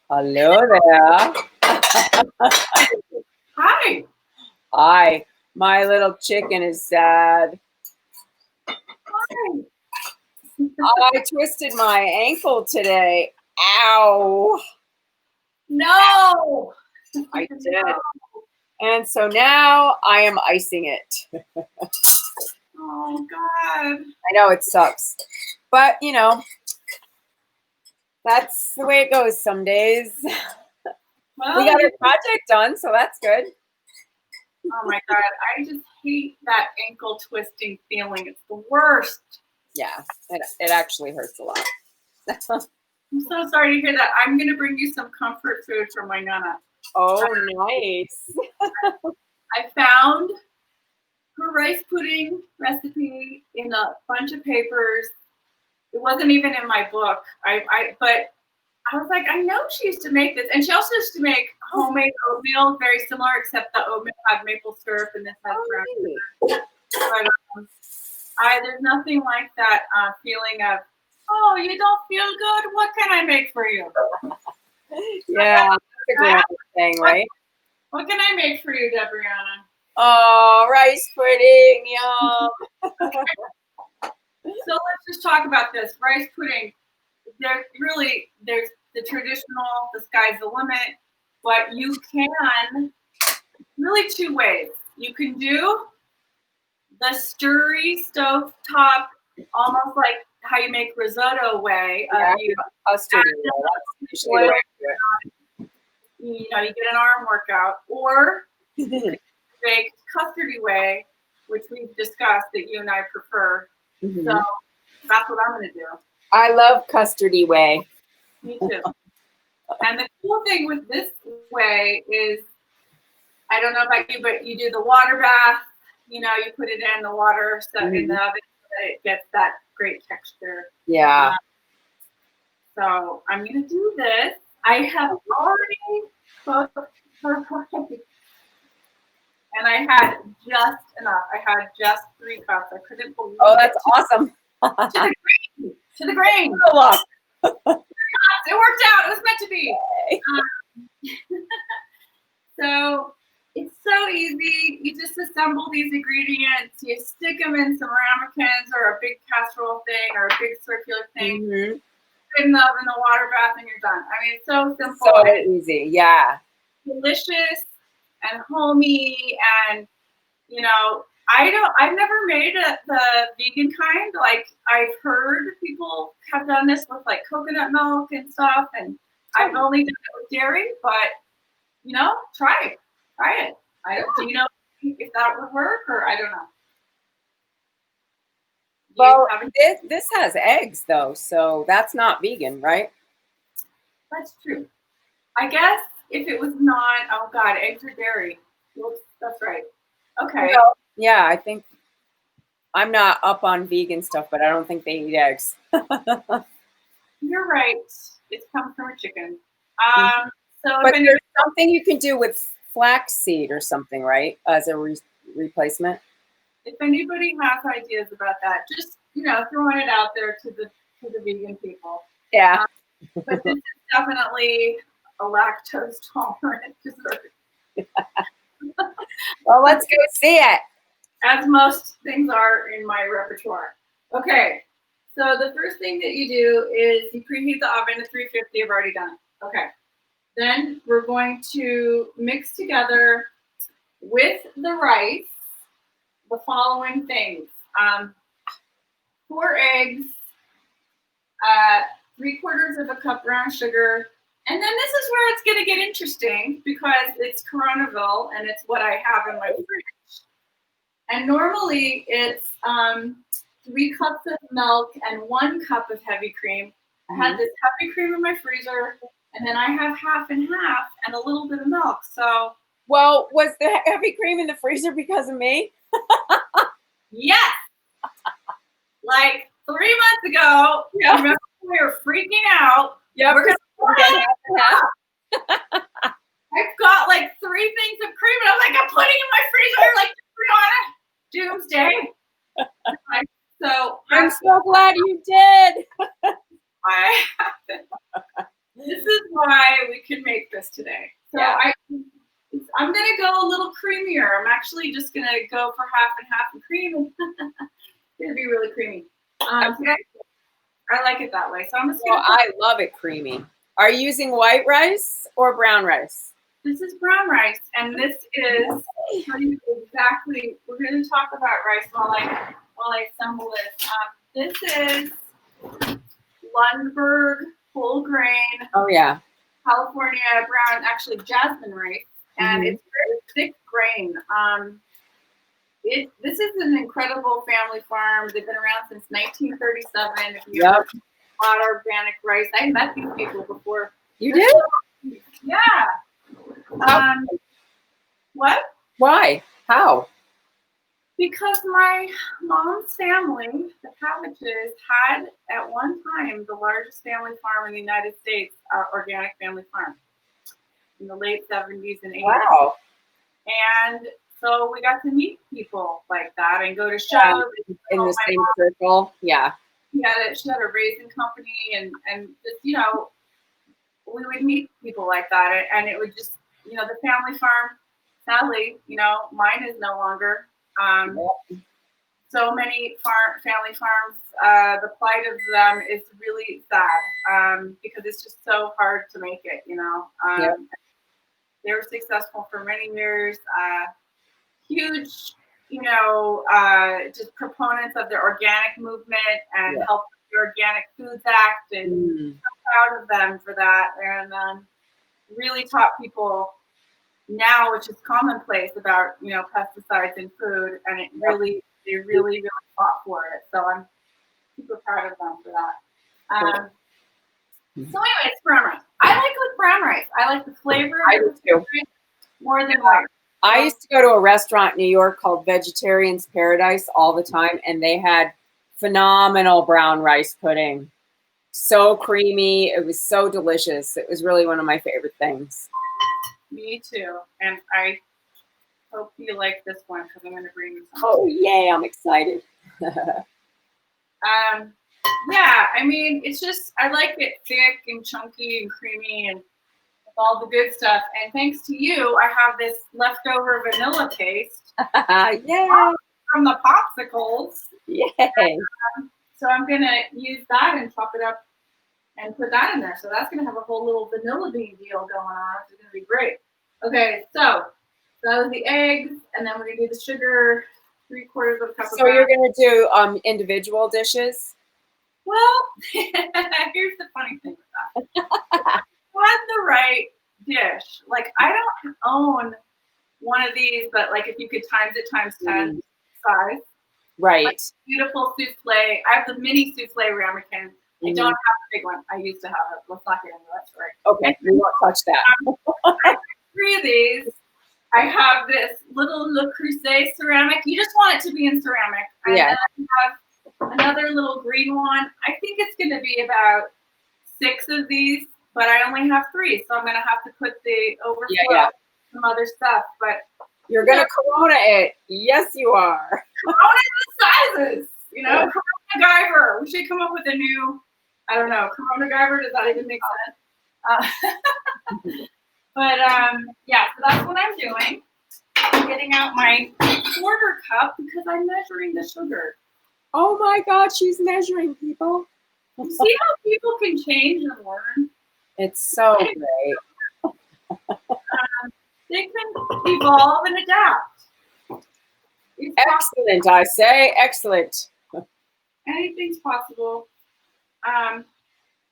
Hello there. Hi. Hi. My little chicken is sad. Hi. I twisted my ankle today. Ow. No. I did. And so now I am icing it. Oh, God. I know it sucks. But, you know, that's the way it goes some days. Well, We got our project done, so that's good. oh, my God. I just hate that ankle twisting feeling. It's the worst. Yeah, it actually hurts a lot. I'm so sorry to hear that. I'm going to bring you some comfort food from my Nana. Oh, nice. I found her rice pudding recipe in a bunch of papers. It wasn't even in my book. But I was like, I know she used to make this. And she also used to make homemade oatmeal, very similar, except the oatmeal had maple syrup and this has brown sugar. But there's nothing like that feeling of, oh, you don't feel good? What can I make for you? Yeah, that's a great thing, right? What can I make for you, Debriana? Oh, rice pudding, yum. So let's just talk about this. Rice pudding, there's the traditional, the sky's the limit, but you can, really two ways. You can do the stirry stovetop, almost like how you make risotto way. Custardy. You get an arm workout, or baked custardy way, which we've discussed that you and I prefer. Mm-hmm. So that's what I'm going to do. I love custardy way. Me too. And the cool thing with this way is, I don't know about you, but you do the water bath. You put it in the water in the oven so that it gets that great texture. Yeah. So I'm going to do this. I have already cooked her rice. And I had just enough. I had just 3 cups. I couldn't believe it. Oh, that's awesome. To the grain. It worked out. It was meant to be. So it's so easy. You just assemble these ingredients. You stick them in some ramekins or a big casserole thing or a big circular thing. Mm-hmm. Put in the oven, the water bath, and you're done. I mean, it's so simple. So easy. Yeah. Delicious and homey, and I've never made the vegan kind. Like, I've heard people have done this with like coconut milk and stuff, and I've only done it with dairy, but try it. Do you know if that would work, or I don't know? Well, this has eggs though, so that's not vegan, right? That's true. I guess if it was not, oh God, eggs or dairy. Oops, that's right. Okay. Well, yeah, I think I'm not up on vegan stuff, but I don't think they eat eggs. You're right. It's come from a chicken. But there's something you can do with flaxseed or something, right? As a replacement. If anybody has ideas about that, just throwing it out there to the vegan people. Yeah. But this is definitely a lactose tolerant dessert. Well, let's go see it. As most things are in my repertoire. Okay. So the first thing that you do is you preheat the oven to 350. I've already done it. Okay. Then we're going to mix together with the rice the following things. 4 eggs, 3/4 cup brown sugar. And then this is where it's going to get interesting because it's Coronaville and it's what I have in my fridge. And normally it's 3 cups of milk and 1 cup of heavy cream. I had this heavy cream in my freezer, and then I have half and half and a little bit of milk. So, well, was the heavy cream in the freezer because of me? Yes. Like 3 months ago, I remember we were freaking out. Yeah, we're gonna half. I've got like 3 things of cream, and I'm like, I'm putting in my freezer like doomsday. So I'm so glad you did. This is why why we could make this today. So Yeah. I'm gonna go a little creamier. I'm actually just gonna go for half and half and cream. It's gonna be really creamy. So I like it that way. So I'm just Well, gonna. I love it creamy. Are you using white rice or brown rice? This is brown rice, and this is tell you exactly. We're going to talk about rice while I assemble this. This is Lundberg whole grain. Oh yeah. California brown, actually jasmine rice, and it's very thick grain. This is an incredible family farm. They've been around since 1937. If you ever bought organic rice, I met these people before. You did? Yeah. What? Why? How? Because my mom's family, the Cabbages, had at one time the largest family farm in the United States, organic family farm, in the late 70s and 80s. Wow. And so we got to meet people like that and go to shows. In the same circle. Yeah. She had a raisin company, and just, we would meet people like that, and it would just, the family farm, sadly, mine is no longer. So many family farms, the plight of them is really sad, because it's just so hard to make it, They were successful for many years, huge, just proponents of the organic movement and help with the Organic Foods Act, and so proud of them for that, and really taught people now, which is commonplace, about pesticides in food, and they really fought for it. So I'm super proud of them for that. So anyways, brown rice. I like with brown rice. I like the flavor of it too. More than white. I used to go to a restaurant in New York called Vegetarian's Paradise all the time, and they had phenomenal brown rice pudding. So creamy. It was so delicious. It was really one of my favorite things. Me too. And I hope you like this one, because I'm going to bring you some. Oh, yay. I'm excited. Yeah, I mean, it's just, I like it thick and chunky and creamy and all the good stuff. And thanks to you, I have this leftover vanilla paste. Yay. From the popsicles. Yay. So I'm going to use that and chop it up and put that in there. So that's going to have a whole little vanilla bean deal going on. It's going to be great. Okay, so that was the eggs, and then we're going to do the sugar, 3/4 of a cup of. So you're going to do individual dishes? Well, here's the funny thing with that. Want the right dish. Like, I don't own one of these, but like, if you could times it times 10 size. Right. Like, beautiful souffle. I have the mini souffle ramekin. I don't have the big one. I used to have it. Let's not get into that story. Okay, we won't touch that. I have 3 of these. I have this little Le Creuset ceramic. You just want it to be in ceramic. And then I have another little green one. I think it's going to be about 6 of these, but I only have 3, so I'm going to have to put the overflow, some other stuff. But you're going to Corona it. Yes, you are. Corona the sizes. Corona Guyver. We should come up with a new, I don't know, Corona Guyver. Does that even make sense? But so that's what I'm doing. I'm getting out my 1/4 cup because I'm measuring the sugar. Oh my God, she's measuring, people. You see how people can change and learn? It's so great. They can evolve and adapt. Excellent, I say. Excellent. Anything's possible.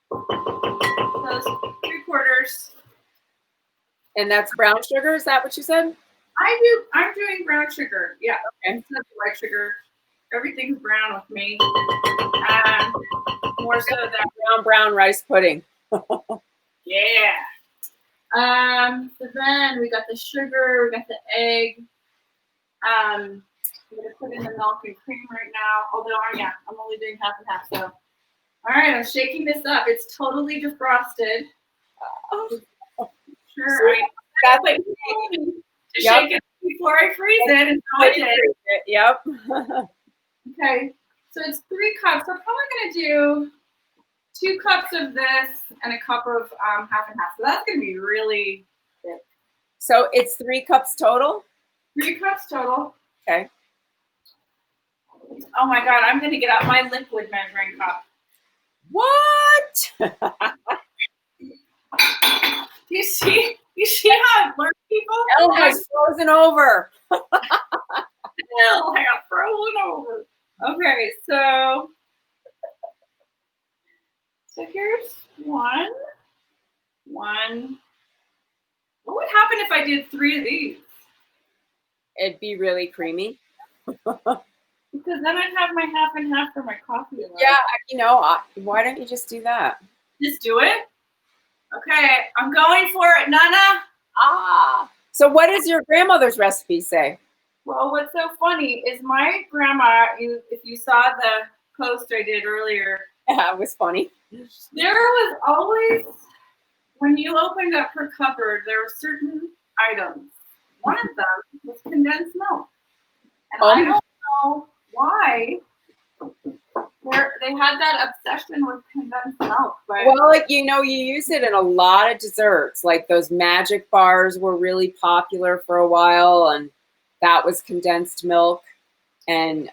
Those 3/4. And that's brown sugar? Is that what you said? I'm doing brown sugar. Yeah. Okay. Instead of white sugar. Everything's brown with me. More so than brown rice pudding. Yeah. So then we got the sugar, we got the egg. I'm gonna put in the milk and cream right now. Although I'm only doing half and half. So all right, I'm shaking this up. It's totally defrosted. Sure. That's to shake it before I freeze it, and so I did. Yep. Okay, so it's 3 cups. I'm probably gonna do 2 cups of this and a cup of half and half. So that's going to be really thick. So it's 3 cups total? 3 cups total. Okay. Oh my God, I'm going to get out my liquid measuring cup. What? You see how it works, people? Elle has frozen over. Elle has frozen over. Okay, so here's one. What would happen if I did 3 of these? It'd be really creamy. Because then I'd have my half and half for my coffee. Yeah, why don't you just do that? Just do it? Okay, I'm going for it, Nana. So what does your grandmother's recipe say? Well, what's so funny is my grandma, if you saw the post I did earlier. Yeah, it was funny. There was always, when you opened up her cupboard, there were certain items. One of them was condensed milk. And I don't know why they had that obsession with condensed milk. But well, you use it in a lot of desserts. Like those magic bars were really popular for a while, and that was condensed milk. And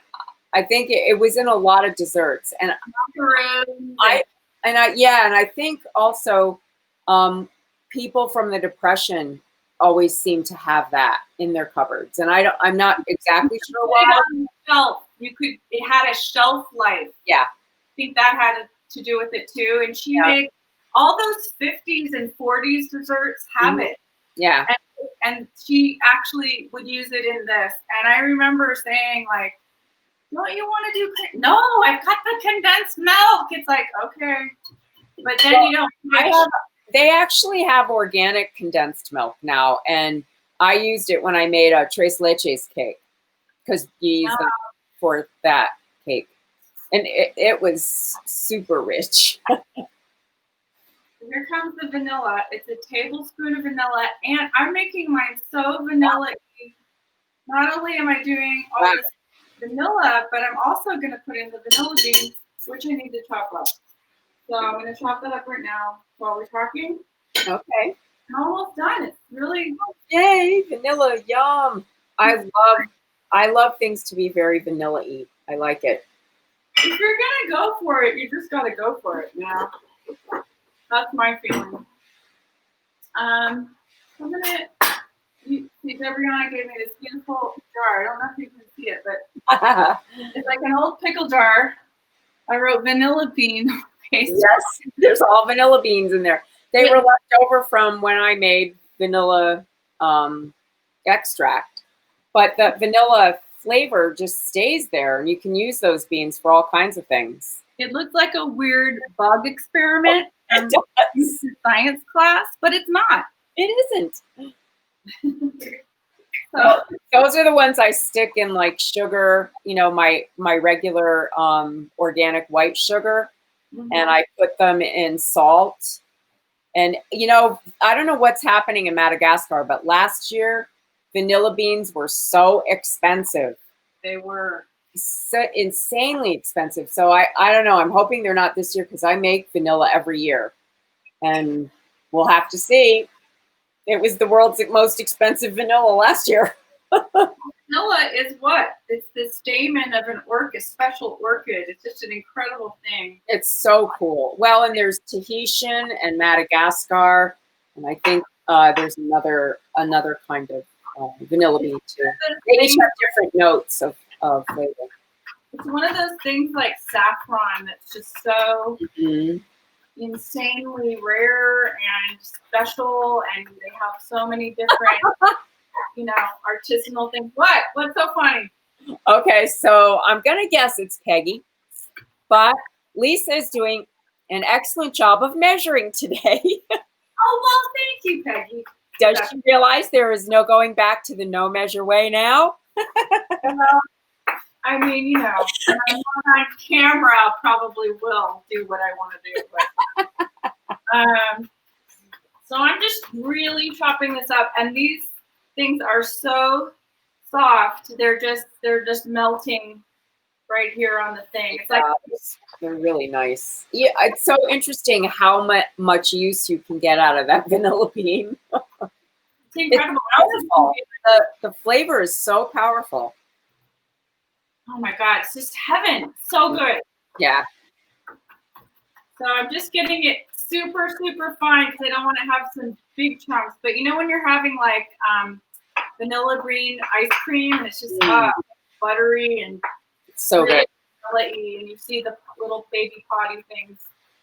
I think it was in a lot of desserts. And I think also people from the Depression always seem to have that in their cupboards. And I'm not exactly sure why. It had a shelf life. Yeah. I think that had to do with it too. And she made all those 50s and 40s desserts have it. Yeah. And she actually would use it in this. And I remember saying, like, don't you want to do? No, I've got the condensed milk. It's like, okay. But then they actually have organic condensed milk now. And I used it when I made a tres leches cake, because you use them for that cake. And it was super rich. Here comes the vanilla. It's a tablespoon of vanilla. And I'm making mine so vanilla-y. Not only am I doing all this vanilla, but I'm also going to put in the vanilla beans, which I need to chop up. So I'm going to chop that up right now while we're talking. Okay. I'm almost done. It's really... Yay, vanilla, yum. I love things to be very vanilla-y. I like it. If you're going to go for it, you just got to go for it. Yeah. That's my feeling. I'm going to... Debriana gave me this beautiful jar. I don't know if you can see it, but it's like an old pickle jar. I wrote vanilla bean paste. Yes, there's all vanilla beans in there. They were left over from when I made vanilla extract, but the vanilla flavor just stays there, and you can use those beans for all kinds of things. It looks like a weird bug experiment in science class, but it's not. It isn't. So those are the ones I stick in, like sugar, my regular organic white sugar, and I put them in salt. And I don't know what's happening in Madagascar, but last year vanilla beans were so expensive. They were so insanely expensive. So I don't know. I'm hoping they're not this year, because I make vanilla every year, and we'll have to see. It was the world's most expensive vanilla last year. Vanilla is what? It's the stamen of an orchid, special orchid. It's just an incredible thing. It's so cool. Well, and there's Tahitian and Madagascar, and I think there's another kind of vanilla bean too. They each have different notes of flavor. It's one of those things like saffron that's just so insanely rare and special, and they have so many different artisanal things. What's so funny? Okay, so I'm gonna guess it's Peggy, but Lisa is doing an excellent job of measuring today. Oh, well, thank you, Peggy. Does she realize there is no going back to the no measure way now? I mean, when I'm on camera, I probably will do what I want to do. But, so I'm just really chopping this up, and these things are so soft. They're just melting right here on the thing. It's like they're really nice. Yeah, it's so interesting how much use you can get out of that vanilla bean. it's incredible. The flavor is so powerful. Oh my God, it's just heaven. So good. Yeah. So I'm just getting it super, super fine because I don't want to have some big chunks. But you know when you're having like vanilla green ice cream and it's just buttery and so good. Vanilla-y, and you see the little baby potty things.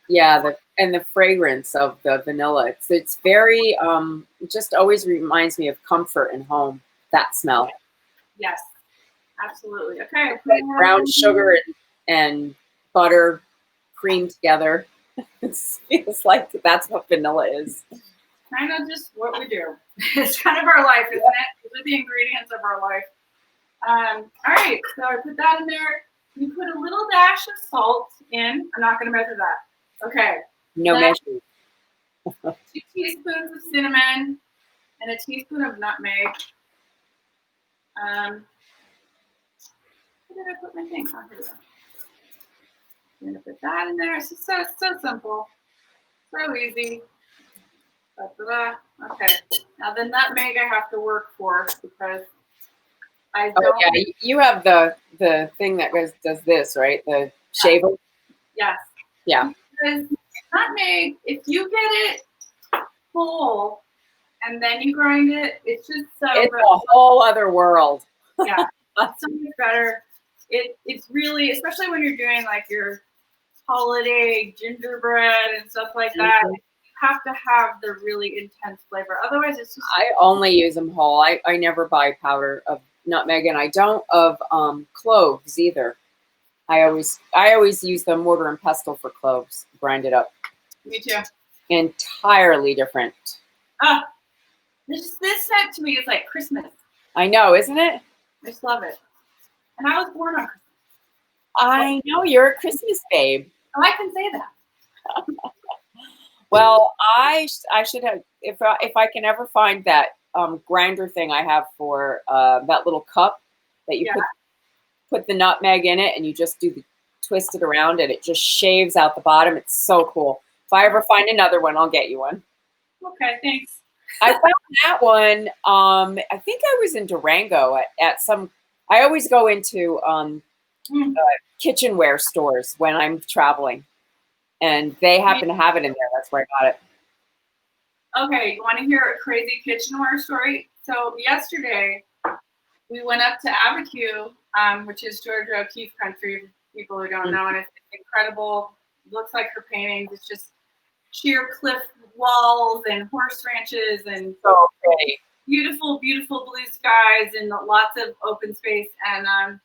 Yeah, the fragrance of the vanilla. It's very it just always reminds me of comfort and home. That smell. Yes, absolutely. Okay. Like brown sugar and butter creamed together. It feels like that's what vanilla is. Kind of just what we do. It's kind of our life, isn't it? These are the ingredients of our life. All right, so I put that in there. You put a little dash of salt in. I'm not going to measure that. Okay. No measurement. 2 teaspoons of cinnamon and a teaspoon of nutmeg. Where did I put my thing? Oh, here we go. I'm going to put that in there. It's just so simple. So easy. Da-da-da. Okay. Now the nutmeg I have to work for because I don't. Oh yeah, you have the thing that does this, right? The shaver. Yes. Yeah. Because nutmeg, if you get it full and then you grind it, it's just it's a whole other world. Yeah, it's so much better. It's really, especially when you're doing like your holiday gingerbread and stuff like that. You have to have the really intense flavor. Otherwise, it's just. I only use them whole. I never buy powder of nutmeg, and I don't of cloves either. I always use the mortar and pestle for cloves, grind it up. Me too. Entirely different. This scent to me is like Christmas. I know, isn't it? I just love it. And I was born on Christmas. I know, you're a Christmas babe. Oh, I can say that. Well, I should have, if I can ever find that grinder thing I have for that little cup that you put the nutmeg in it and you just twist it around and it just shaves out the bottom. It's so cool. If I ever find another one, I'll get you one. Okay, thanks. I found that one. I think I was in Durango at some. I always go into kitchenware stores when I'm traveling, and they happen to have it in there. That's where I got it. Okay, you want to hear a crazy kitchenware story? So yesterday, we went up to Abiquiu, which is Georgia O'Keeffe country, for people who don't know, and it's incredible. It looks like her paintings. It's just sheer cliff walls and horse ranches and so pretty. Beautiful, beautiful blue skies and lots of open space. And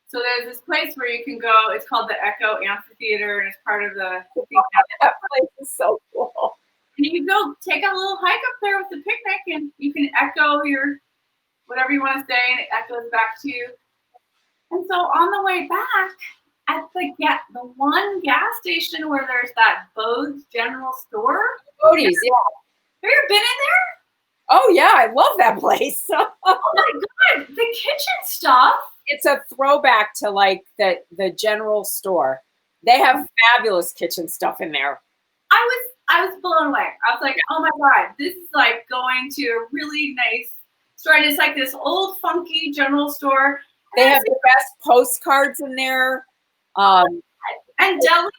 so there's this place where you can go. It's called the Echo Amphitheater, and it's part of the. That place is so cool. And you can go take a little hike up there with the picnic, and you can echo your whatever you want to say, and it echoes back to you. And so on the way back, at the one gas station where there's that Bode's General Store. Bodie's, yeah. Have you ever been in there? Oh yeah, I love that place. Oh my God, the kitchen stuff. It's a throwback to like the general store. They have fabulous kitchen stuff in there. I was blown away. I was like, oh my God, this is like going to a really nice store. And it's like this old funky general store. They have the best postcards in there. And deli.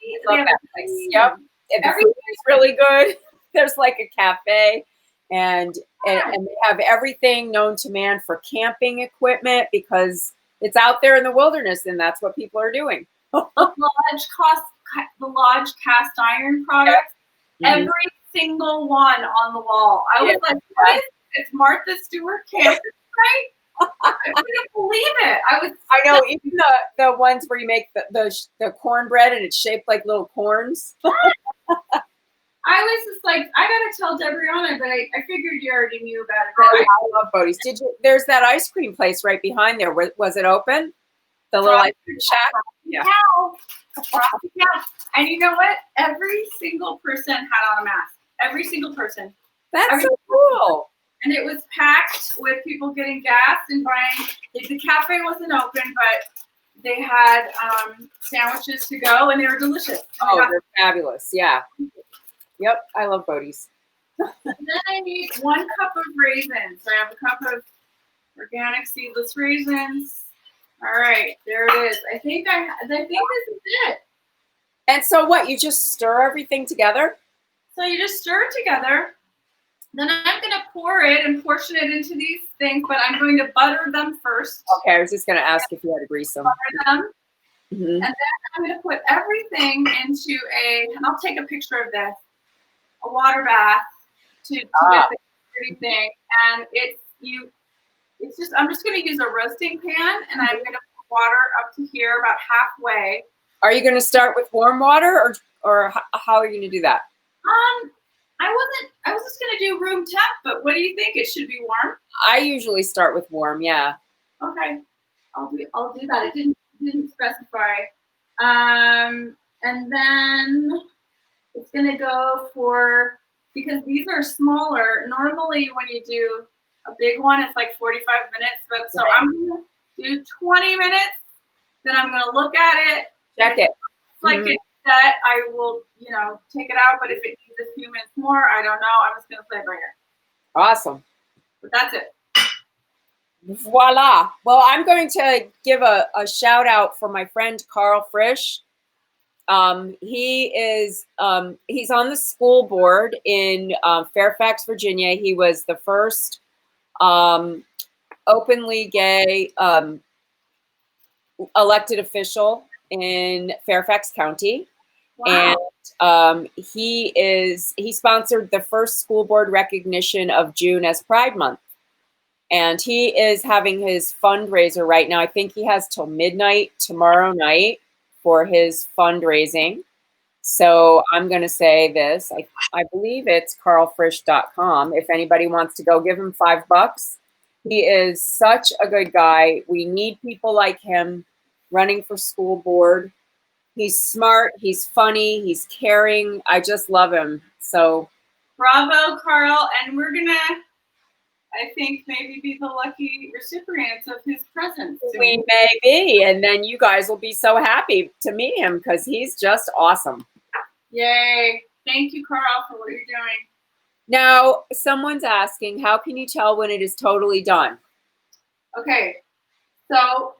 Yep. Everything's really good. There's like a cafe and they have everything known to man for camping equipment because it's out there in the wilderness and that's what people are doing. The Lodge cast iron products, every single one on the wall. I was like, what is this? It's Martha Stewart camping, right? I couldn't believe it. I know, even the ones where you make the cornbread and it's shaped like little corns. I was just like, I gotta tell Debriana, but I figured you already knew about it. Oh, I love Bodie's. There's that ice cream place right behind there. Was it open? The little ice cream shack? Yeah. Yeah. And you know what? Every single person had on a mask. Every single person. That's so cool. And it was packed with people getting gas and buying. The cafe wasn't open, but they had sandwiches to go, and they were delicious. Oh, they're fabulous. Yeah. Yep. I love Bodie's. And then I need 1 cup of raisins. So I have a cup of organic seedless raisins. All right, there it is. I think this is it. And so what? You just stir everything together? So you just stir it together. Then I'm going to pour it and portion it into these things, but I'm going to butter them first. Okay, I was just going to ask if you had to grease them. Butter them. Mm-hmm. And then I'm going to put everything into and I'll take a picture of this, a water bath to get the pretty thing. And I'm just going to use a roasting pan, and I'm going to put water up to here about halfway. Are you going to start with warm water, or how are you going to do that? I was just going to do room temp, but what do you think? It should be warm? I usually start with warm, yeah. Okay. I'll do that. It didn't specify. And then it's going to go for, because these are smaller, normally when you do a big one, it's like 45 minutes, but so I'm going to do 20 minutes, then I'm going to look at it. Check it. It's like it's set, I will, take it out, but if it needs a few minutes more, I don't know. I'm just going to flavor it. Awesome. But that's it. Voila. Well, I'm going to give a shout out for my friend Carl Frisch. He's on the school board in Fairfax, Virginia. He was the first openly gay elected official in Fairfax County. Wow. And he sponsored the first school board recognition of June as Pride Month. And he is having his fundraiser right now. I think he has till midnight tomorrow night for his fundraising. So I'm going to say this. I believe it's carlfrisch.com. If anybody wants to go, give him $5. He is such a good guy. We need people like him running for school board. He's smart. He's funny. He's caring. I just love him. So bravo, Carl. And we're going to, I think, maybe be the lucky recipients of his presence. We may be. And then you guys will be so happy to meet him because he's just awesome. Yay. Thank you, Carl, for what you're doing. Now, someone's asking, how can you tell when it is totally done? Okay. So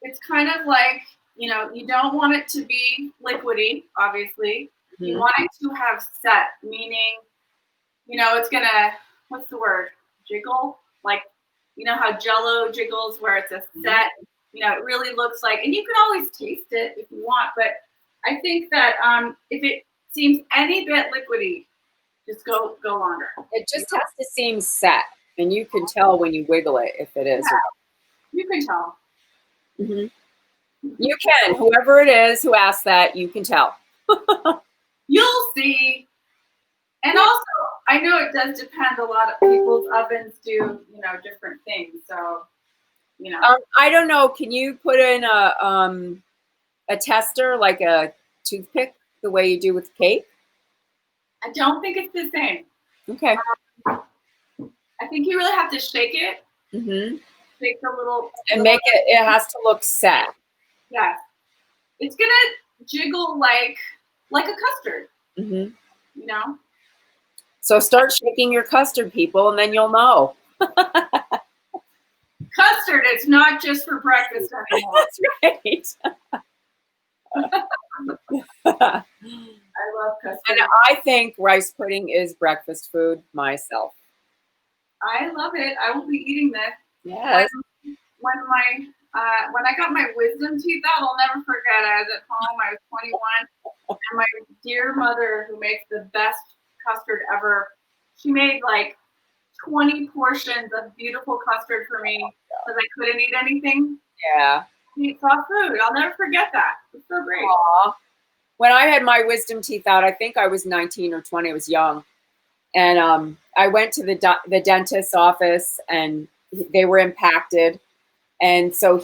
it's kind of like, you don't want it to be liquidy, obviously. Mm-hmm. You want it to have set, meaning, it's going to, what's the word? Jiggle? Like, how Jell-O jiggles where it's a set, it really looks like, and you can always taste it if you want, but I think that if it seems any bit liquidy, just go longer. It just has to seem set, and you can tell when you wiggle it if it is. Yeah, you can tell. Mm-hmm. You can. Whoever it is who asked that, you can tell. You'll see. And also, I know it does depend. A lot of people's ovens do, different things. So, I don't know. Can you put in a tester, like a toothpick, the way you do with cake? I don't think it's the same. Okay. I think you really have to shake it. Mm-hmm. Shake the little. And make it. It has to look set. Yes. It's gonna jiggle like a custard. Mm-hmm. So start shaking your custard, people, and then you'll know. Custard, it's not just for breakfast anymore. That's right. I love custard. And I think rice pudding is breakfast food myself. I love it. I will be eating this. Yes. When I got my wisdom teeth out, I'll never forget. I was at home. I was 21, and my dear mother, who makes the best custard ever, she made like 20 portions of beautiful custard for me because I couldn't eat anything. Yeah. Eat soft food. I'll never forget that. It's so great. Aww. When I had my wisdom teeth out, I think I was 19 or 20. I was young. And I went to the dentist's office, and they were impacted. And so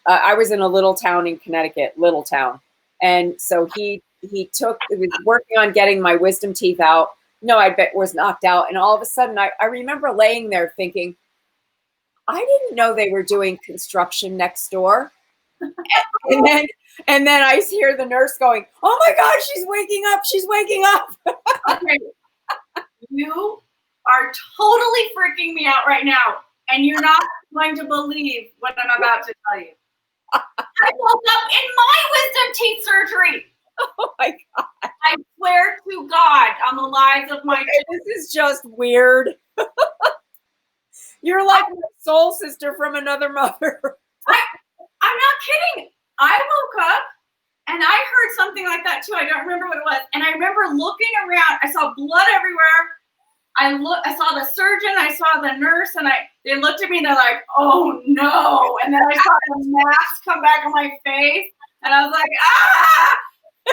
I was in a little town in Connecticut, little town. And so he was working on getting my wisdom teeth out. No, I bet was knocked out. And all of a sudden, I remember laying there thinking, I didn't know they were doing construction next door. And then I hear the nurse going, "Oh my God, she's waking up! She's waking up!" Okay, you are totally freaking me out right now, and you're not going to believe what I'm about to tell you. I woke up in my wisdom teeth surgery. Oh my God! I swear to God on the lives of my. This is just weird. You're like my soul sister from another mother. I'm not kidding. I woke up and I heard something like that too. I don't remember what it was. And I remember looking around. I saw blood everywhere. I saw the surgeon. I saw the nurse, and they looked at me. And they're like, "Oh no!" And then I saw the mask come back on my face, and I was like, "Ah!"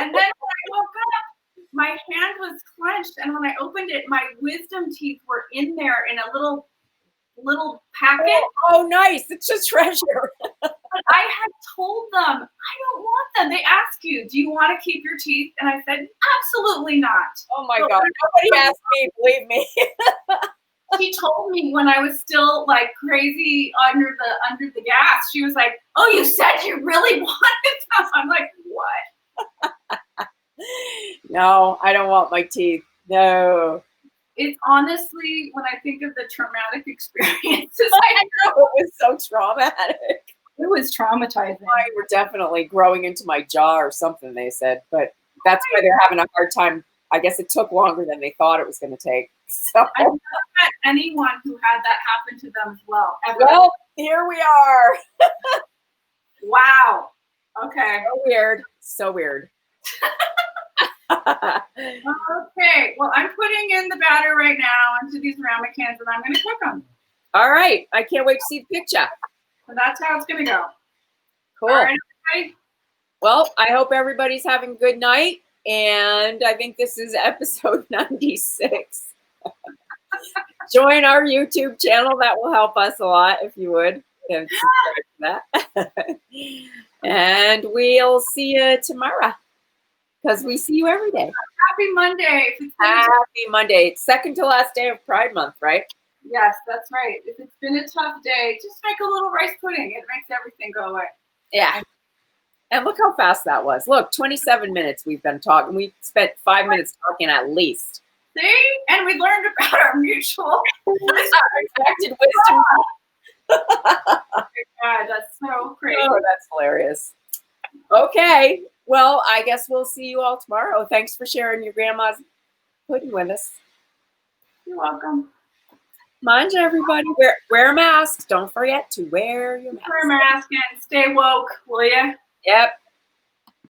And then when I woke up, my hand was clenched, and when I opened it, my wisdom teeth were in there in a little packet. Oh, nice. It's a treasure. But I had told them, I don't want them. They ask you, do you want to keep your teeth? And I said, absolutely not. Oh my God. Nobody asked me, believe me. She told me when I was still like crazy under the gas, she was like, oh, you said you really wanted them. I'm like, what? No, I don't want my teeth. No. It's honestly, when I think of the traumatic experiences, I know, it was so traumatic. It was traumatizing. Mine were definitely growing into my jaw or something, they said. But that's why they're having a hard time. I guess it took longer than they thought it was going to take. So I've never met anyone who had that happen to them as well. Ever. Well, here we are. Wow. Okay. So weird. So weird. Okay. Well, I'm putting in the batter right now into these ramekins, and I'm going to cook them. All right. I can't wait to see the picture. So that's how it's going to go. Cool. All right, everybody. Well, I hope everybody's having a good night. And I think this is episode 96. Join our YouTube channel. That will help us a lot if you would. And subscribe to that. And we'll see you tomorrow because we see you every day. Happy Monday. Happy Monday. It's second to last day of Pride Month, right? Yes, that's right. If it's been a tough day, just make a little rice pudding. It makes everything go away. Yeah. And look how fast that was. Look, 27 minutes we've been talking. We spent 5 minutes talking at least. See? And we learned about our mutual Expected wisdom. God, that's so crazy. Oh, that's hilarious. Okay. Well, I guess we'll see you all tomorrow. Thanks for sharing your grandma's pudding with us. You're welcome. Mind you, everybody, wear a mask. Don't forget to wear your mask. Wear a mask and stay woke, will you? Yep.